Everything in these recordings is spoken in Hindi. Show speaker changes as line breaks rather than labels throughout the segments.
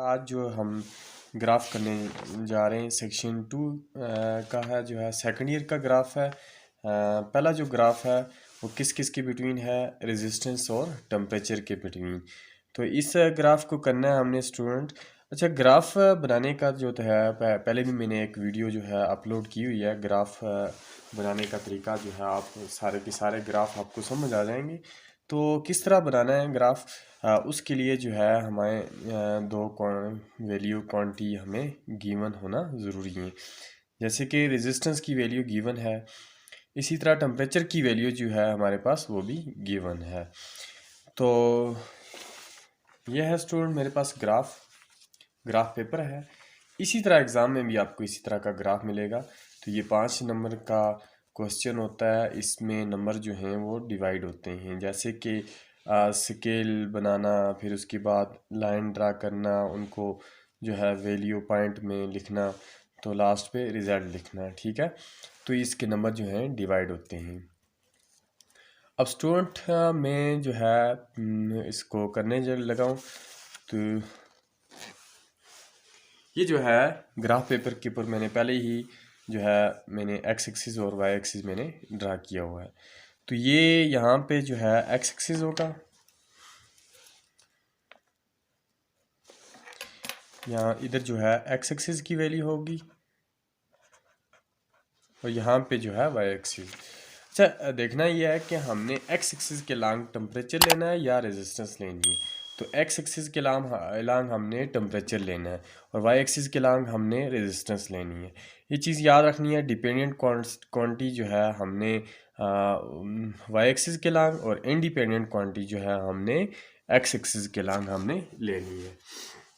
आज जो हम ग्राफ करने जा रहे हैं सेक्शन 2 का है, जो है सेकंड ईयर का ग्राफ है। पहला जो ग्राफ है वो किस किस के बिटवीन है, रेजिस्टेंस और टेम्परेचर के बिटवीन। तो इस ग्राफ को करना है हमने स्टूडेंट। अच्छा, ग्राफ बनाने का जो तो है पहले भी मैंने एक वीडियो जो है अपलोड की हुई है। ग्राफ बनाने का तरीका जो है, आप सारे के सारे ग्राफ आपको समझ आ जाएंगे। तो किस तरह बनाना है ग्राफ, उसके लिए जो है हमें दो वैल्यू क्वांटिटी हमें गिवन होना ज़रूरी है। जैसे कि रेजिस्टेंस की वैल्यू गिवन है, इसी तरह टेम्परेचर की वैल्यू जो है हमारे पास वो भी गिवन है। तो यह है स्टूडेंट मेरे पास ग्राफ पेपर है। इसी तरह एग्ज़ाम में भी आपको इसी तरह का ग्राफ मिलेगा। तो ये 5 नंबर का क्वेश्चन होता है, इसमें नंबर जो हैं वो डिवाइड होते हैं। जैसे कि स्केल बनाना, फिर उसके बाद लाइन ड्रा करना, उनको जो है वैल्यू पॉइंट में लिखना, तो लास्ट पे रिज़ल्ट लिखना, ठीक है। तो इसके नंबर जो हैं डिवाइड होते हैं। अब स्टूडेंट मैं जो है इसको करने जब लगाऊँ तो ये जो है ग्राफ पेपर के ऊपर मैंने पहले ही जो है मैंने एक्स एक्सिस और वाई एक्सिस मैंने ड्रा किया हुआ है। तो ये यहाँ पे जो है एक्स एक्सिस होगा, यहाँ इधर जो है एक्स एक्सिस की वैल्यू होगी, और यहाँ पे जो है वाई एक्सिस। अच्छा, देखना यह है कि हमने एक्स एक्सिस के लॉन्ग टेम्परेचर लेना है या रेजिस्टेंस लेनी है। तो एक्स एक्सिस के लॉन्ग हमने टेम्परेचर लेना है, और वाई एक्सिस के लॉन्ग हमने रेजिस्टेंस लेनी है। ये चीज़ याद रखनी है। डिपेंडेंट क्वांटिटी जो है हमने वाई एक्सिस के लॉन्ग, और इंडिपेंडेंट क्वांटिटी जो है हमने एक्स एक्सिस के लॉन्ग हमने लेनी है।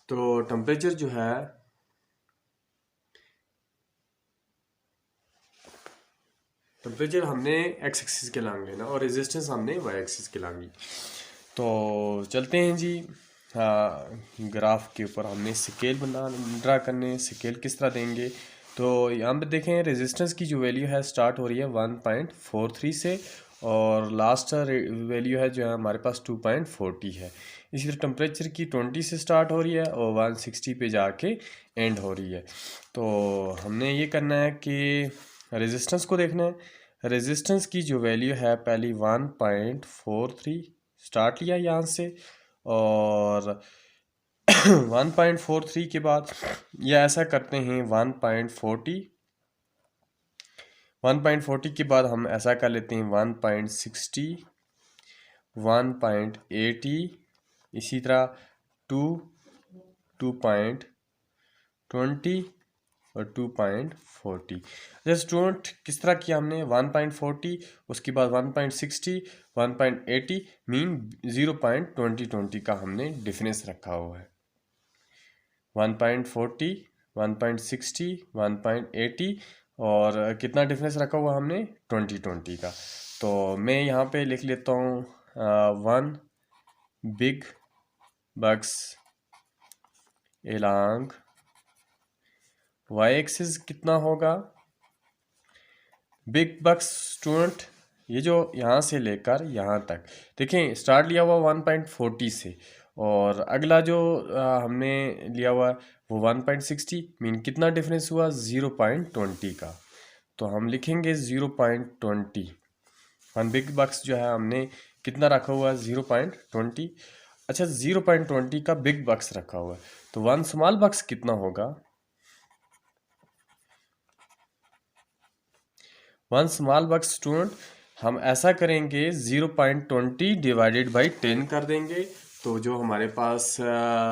तो टेम्परेचर जो है टेम्परेचर हमने एक्स एक्सिस के लॉन्ग लेना, और रेजिस्टेंस हमने वाई एक्सिस के लॉन्ग ली। तो चलते हैं जी। हाँ, ग्राफ के ऊपर हमने स्केल ड्रा करने। स्केल किस तरह देंगे, तो यहाँ पे देखें रेजिस्टेंस की जो वैल्यू है स्टार्ट हो रही है 1.43 से, और लास्ट वैल्यू है जो है हमारे पास 2.40 है। इसी तरह टेम्परेचर की 20 से स्टार्ट हो रही है और 160 पे जाके एंड हो रही है। तो हमने ये करना है कि रेजिस्टेंस को देखना है। रेजिस्टेंस की जो वैल्यू है पहली 1.43 स्टार्ट लिया यहाँ से, और 1.43 के बाद या ऐसा करते हैं 1.40 के बाद हम ऐसा कर लेते हैं 1.60, 1.80, इसी तरह 2.20 और 2.40। जैसे स्टूडेंट किस तरह किया हमने 1.40, उसके बाद 1.60, 1.80 मीन 0.20 का हमने डिफरेंस रखा हुआ है। 1.40, 1.60, 1.80 और कितना डिफरेंस रखा हुआ हमने 20 का। तो मैं यहाँ पे लिख लेता हूँ 1 big box along Y axis कितना होगा। बिग बक्स स्टूडेंट ये जो यहाँ से लेकर यहाँ तक देखें स्टार्ट लिया हुआ 1.40 से, और अगला जो हमने लिया हुआ वो 1.60 मीन कितना डिफरेंस हुआ 0.20 का। तो हम लिखेंगे 0.20। वन बिग बक्स जो है हमने कितना रखा हुआ 0.20। अच्छा, 0.20 का बिग बक्स रखा हुआ है, तो वन स्मॉल बक्स कितना होगा। वन स्मॉल बक्स स्टूडेंट हम ऐसा करेंगे 0.20 डिवाइडेड बाई 10 कर देंगे, तो जो हमारे पास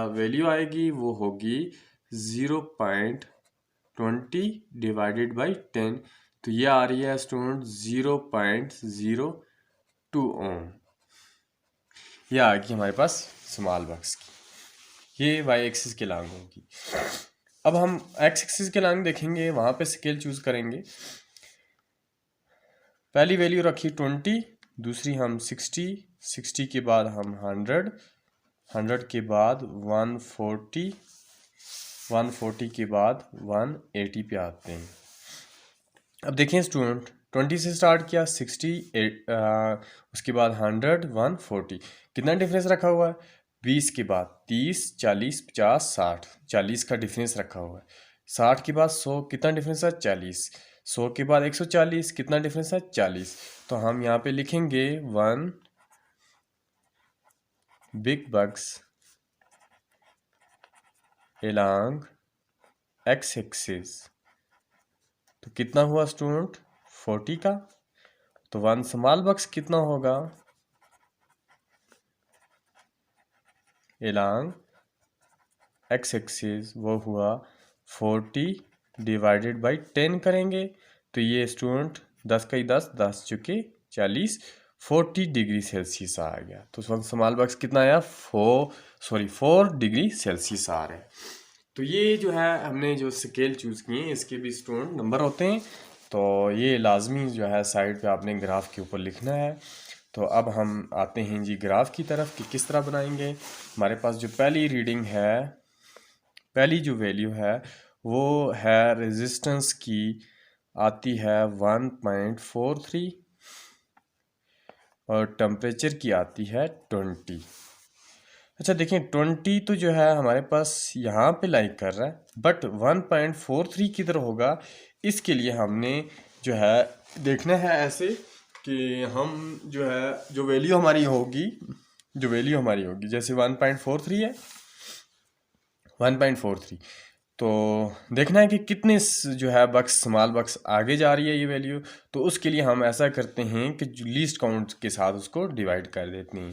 वैल्यू आएगी वो होगी 0.20 डिवाइडेड बाई 10। तो ये आ रही है स्टूडेंट 0.02 ओम। ये आ गई हमारे पास स्मॉल बक्स की। ये वाई एक्सिस के लॉन्ग होगी। अब हम एक्स एक्सिस के लॉन्ग देखेंगे, वहाँ पे स्केल चूज करेंगे। पहली वैल्यू रखी 20, दूसरी हम 60, 60 के बाद हम 100, 100 के बाद 140, 140 के बाद 180 पे आते हैं। अब देखें स्टूडेंट 20 से स्टार्ट किया, 60 उसके बाद 100, 140 कितना डिफरेंस रखा हुआ है 20 के बाद 30, 40, 50, 60, 40 का डिफरेंस रखा हुआ है। 60 के बाद 100, कितना डिफरेंस है? 40। 100 के बाद 140, कितना डिफरेंस है? 40। तो हम यहाँ पे लिखेंगे 1 big bugs along x axis. तो कितना हुआ स्टूडेंट? 40 का। तो 1 स्मॉल बग्स कितना होगा? along x एक्सिस वो हुआ 40 डिवाइडेड बाई 10 करेंगे तो ये स्टूडेंट 10 का ही 10, 10 चुके 40, 40 डिग्री सेल्सियस आ गया। तो उस वक्त स्मॉल बॉक्स कितना आया? 4 डिग्री सेल्सियस आ रहा है। तो ये जो है हमने जो स्केल चूज़ किए हैं इसके भी स्टूडेंट नंबर होते हैं। तो ये लाजमी जो है साइड पे आपने ग्राफ के ऊपर लिखना है। तो अब हम आते हैं जी ग्राफ की तरफ कि किस तरह बनाएंगे। हमारे पास जो पहली रीडिंग है, पहली जो वैल्यू है वो है रेजिस्टेंस की, आती है 1.43 और टेम्परेचर की आती है 20। अच्छा देखें 20 तो जो है हमारे पास यहाँ पे लाइक कर रहा है, बट 1.43 किधर होगा इसके लिए हमने जो है देखना है ऐसे कि हम जो है जो वैल्यू हमारी होगी जैसे 1.43 है, 1.43 तो देखना है कि कितने जो है बक्स स्मॉल बक्स आगे जा रही है ये वैल्यू। तो उसके लिए हम ऐसा करते हैं कि जो लीस्ट काउंट के साथ उसको डिवाइड कर देते हैं।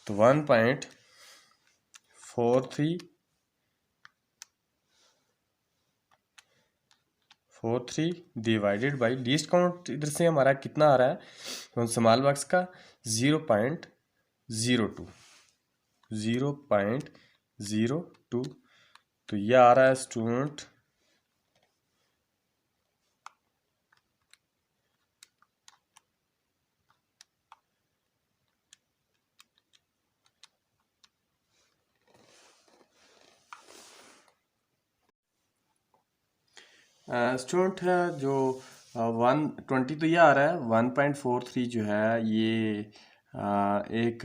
तो 1.43 डिवाइडेड बाई लीस्ट काउंट, इधर से हमारा कितना आ रहा है तो स्मॉल बक्स का 0.02 तो ये आ रहा है स्टूडेंट स्टूडेंट है जो 120 तो ये आ रहा है। 1.43 जो है ये एक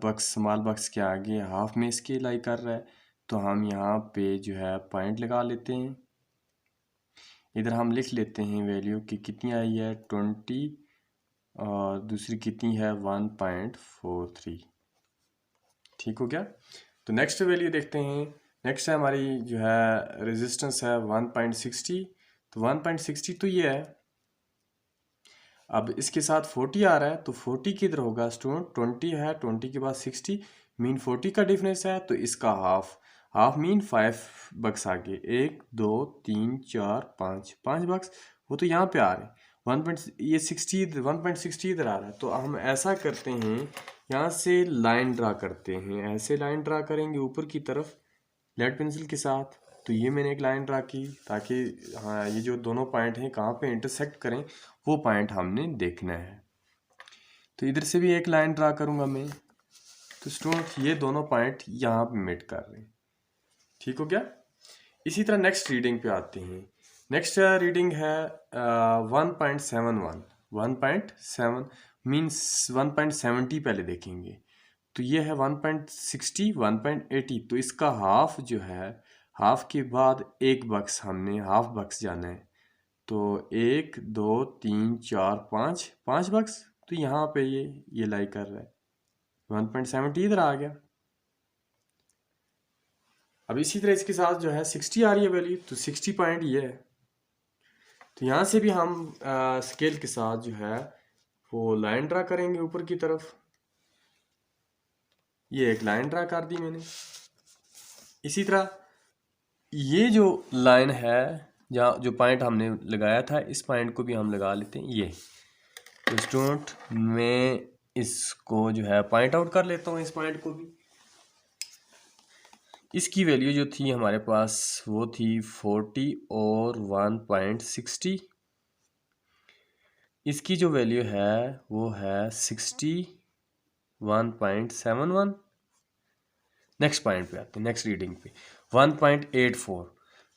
बक्स स्मॉल बक्स के आगे हाफ में इसके लाई कर रहा है। तो हम यहाँ पे जो है पॉइंट लगा लेते हैं। इधर हम लिख लेते हैं वैल्यू कि कितनी आई है 20 और दूसरी कितनी है 1.43। ठीक हो गया। तो नेक्स्ट वैल्यू देखते हैं। नेक्स्ट है हमारी जो है रेजिस्टेंस है 1.60। तो 1.60 तो ये है। अब इसके साथ 40 आ रहा है तो 40 किधर होगा स्टूडेंट? 20 है, 20 के बाद 60 मीन 40 का डिफरेंस है तो इसका हाफ मीन 5 बक्स आगे, 1 2 3 4 5 5 बक्स वो तो यहाँ पे आ रहे हैं। 1.60 इधर आ रहा है। तो हम ऐसा करते हैं यहाँ से लाइन ड्रा करते हैं, ऐसे लाइन ड्रा करेंगे ऊपर की तरफ लेड पेंसिल के साथ। तो ये मैंने एक लाइन ड्रा की ताकि हाँ ये जो दोनों पॉइंट हैं कहाँ पे इंटरसेक्ट करें वो पॉइंट हमने देखना है। तो इधर से भी एक लाइन ड्रा करूँगा मैं। तो स्टूडेंट ये दोनों पॉइंट यहाँ पे मीट कर रहे हैं। ठीक हो गया। इसी तरह नेक्स्ट रीडिंग पे आते हैं। नेक्स्ट रीडिंग है 1.71। 1.7 मीन्स 1.70 पहले देखेंगे। तो ये है 1.60, 1.80 तो इसका हाफ जो है, हाफ के बाद एक बक्स हमने हाफ बक्स जाना है। तो 1 2 3 4 5 5 बक्स तो यहाँ पे ये लाई कर रहा है। 1.70 इधर आ गया। अब इसी तरह इसके साथ जो है 60 आ रही है वैल्यू तो 60 पॉइंट ये है। तो यहाँ से भी हम स्केल के साथ जो है वो लाइन ड्रा करेंगे ऊपर की तरफ। ये एक लाइन ड्रा कर दी मैंने। इसी तरह ये जो लाइन है जहाँ जो पॉइंट हमने लगाया था इस पॉइंट को भी हम लगा लेते हैं। ये तो स्टूडेंट मैं इसको जो है पॉइंट आउट कर लेता हूँ, इस पॉइंट को भी। इसकी वैल्यू जो थी हमारे पास वो थी 40 और 1.60। इसकी जो वैल्यू है वो है 60, 1.71। नेक्स्ट पॉइंट पे आते हैं, नेक्स्ट रीडिंग पे 1.84।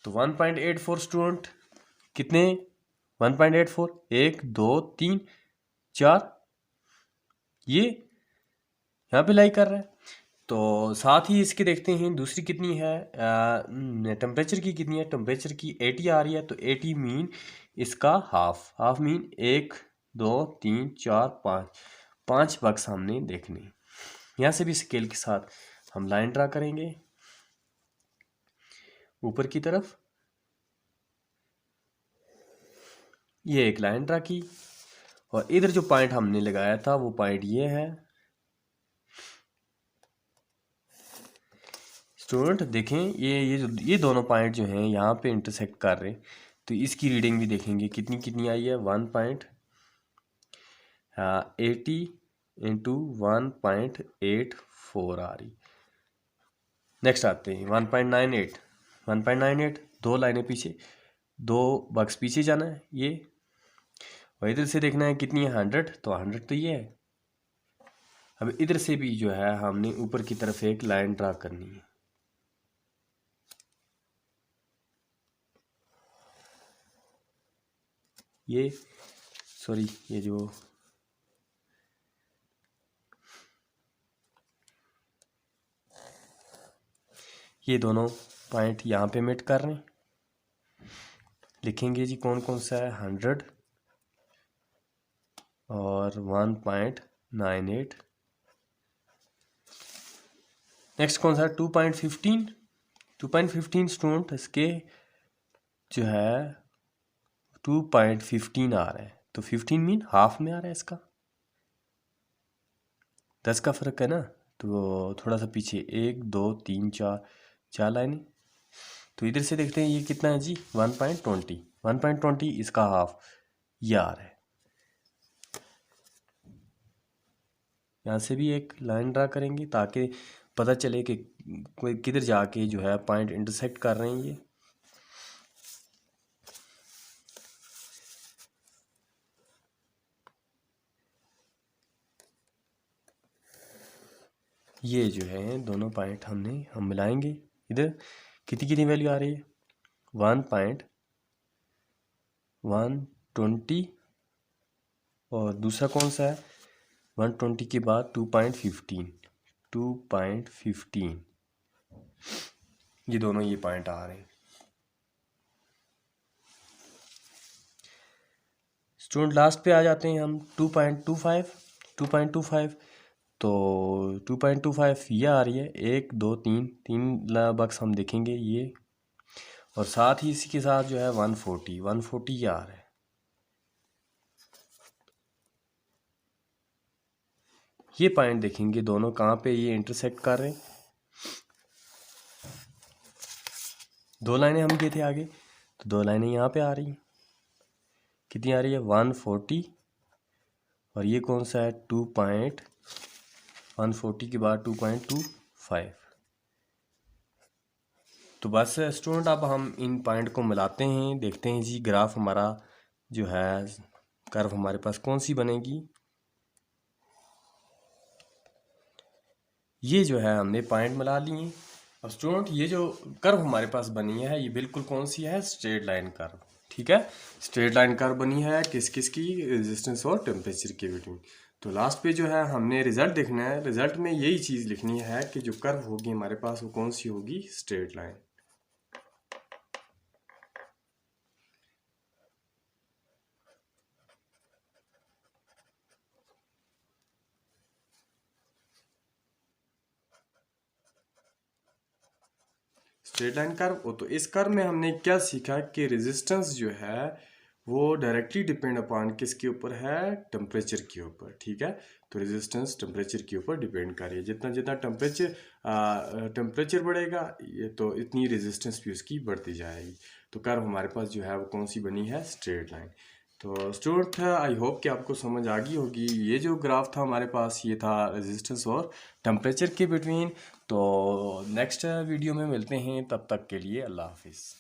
तो 1.84 स्टूडेंट कितने? 1.84 1 2 3 4 ये यहाँ पे लाई कर रहा है। तो साथ ही इसके देखते हैं दूसरी कितनी है, टेम्परेचर की कितनी है। टेम्परेचर की 80 आ रही है, तो 80 मीन इसका हाफ मीन 1 2 3 4 5 बक्स हमने देखने। यहाँ से भी स्केल के साथ हम लाइन ड्रा करेंगे ऊपर की तरफ। ये एक लाइन ड्रा की और इधर जो पॉइंट हमने लगाया था वो पॉइंट ये है। स्टूडेंट देखें ये दोनों पॉइंट जो हैं यहाँ पे इंटरसेक्ट कर रहे हैं, तो इसकी रीडिंग भी देखेंगे कितनी कितनी आई है। 1.80 इंटू 1.84 आ रही। नेक्स्ट आते हैं 1.98 दो लाइनें पीछे, 2 बक्स पीछे जाना है ये, और इधर से देखना है कितनी है 100, तो 100 तो ये है। अब इधर से भी जो है हमने ऊपर की तरफ एक लाइन ड्रा करनी है। ये दोनों पॉइंट यहाँ पे मीट कर रहे हैं। लिखेंगे जी कौन कौन सा है, 100 और 1.98। नेक्स्ट कौन सा है, 2.15 स्टूडेंट इसके जो है 2.15 आ रहा है, तो 15 मीन हाफ में आ रहा है इसका, 10 का फ़र्क है ना। तो थोड़ा सा पीछे 1 2 3 4 लाइनें। तो इधर से देखते हैं ये कितना है जी, 1.20 इसका हाफ ये आ रहा है। यहाँ से भी एक लाइन ड्रा करेंगे ताकि पता चले कि कोई किधर जाके जो है पॉइंट इंटरसेक्ट कर रहे हैं। ये जो है दोनों पॉइंट हम मिलाएंगे। इधर कितनी कितनी वैल्यू आ रही है, 1.120 और दूसरा कौन सा है 120 के बाद 2.15 ये दोनों ये पॉइंट आ रहे हैं। स्टूडेंट लास्ट पे आ जाते हैं हम 2.25 तो 2.25 ये आ रही है, 1 2 3 बक्स हम देखेंगे ये, और साथ ही इसी के साथ जो है 140 ये आ रहा है। ये पॉइंट देखेंगे दोनों कहाँ पे ये इंटरसेक्ट कर रहे हैं। 2 लाइनें हम गए थे आगे, तो 2 लाइनें यहाँ पे आ रही हैं। कितनी आ रही है 140, और ये कौन सा है 140 के बाद 2.25। तो बस स्टूडेंट अब हम इन पॉइंट को मिलाते हैं, देखते हैं जी ग्राफ हमारा जो है कर्व हमारे पास कौन सी बनेगी। ये जो है हमने पॉइंट मिला लिए। अब स्टूडेंट ये जो कर्व हमारे पास बनी है ये बिल्कुल कौन सी है, स्ट्रेट लाइन कर्व। ठीक है, स्ट्रेट लाइन कर्व बनी है किस किस की, रेजिस्टेंस और टेम्परेचर के बिटवीन। तो लास्ट पे जो है हमने रिजल्ट देखना है। रिजल्ट में यही चीज़ लिखनी है कि जो कर्व होगी हमारे पास वो कौन सी होगी, straight line. Straight line curve. तो इस कर्व में हमने क्या सीखा कि रेजिस्टेंस जो है वो डायरेक्टली डिपेंड अपॉन किसके ऊपर है, टेम्परेचर के ऊपर। ठीक है, तो रेजिस्टेंस टेम्परेचर के ऊपर डिपेंड कर रही है। जितना जितना टेम्परेचर बढ़ेगा ये तो इतनी रेजिस्टेंस भी उसकी बढ़ती जाएगी। तो कर्व हमारे पास जो है वो कौन सी बनी है, स्ट्रेट लाइन। तो स्टूडेंट आई होप कि आपको समझ आ गई होगी। ये जो ग्राफ था हमारे पास ये था रेजिस्टेंस और टेम्परेचर के बिटवीन। तो नेक्स्ट वीडियो में मिलते हैं, तब तक के लिए अल्लाह हाफिज़।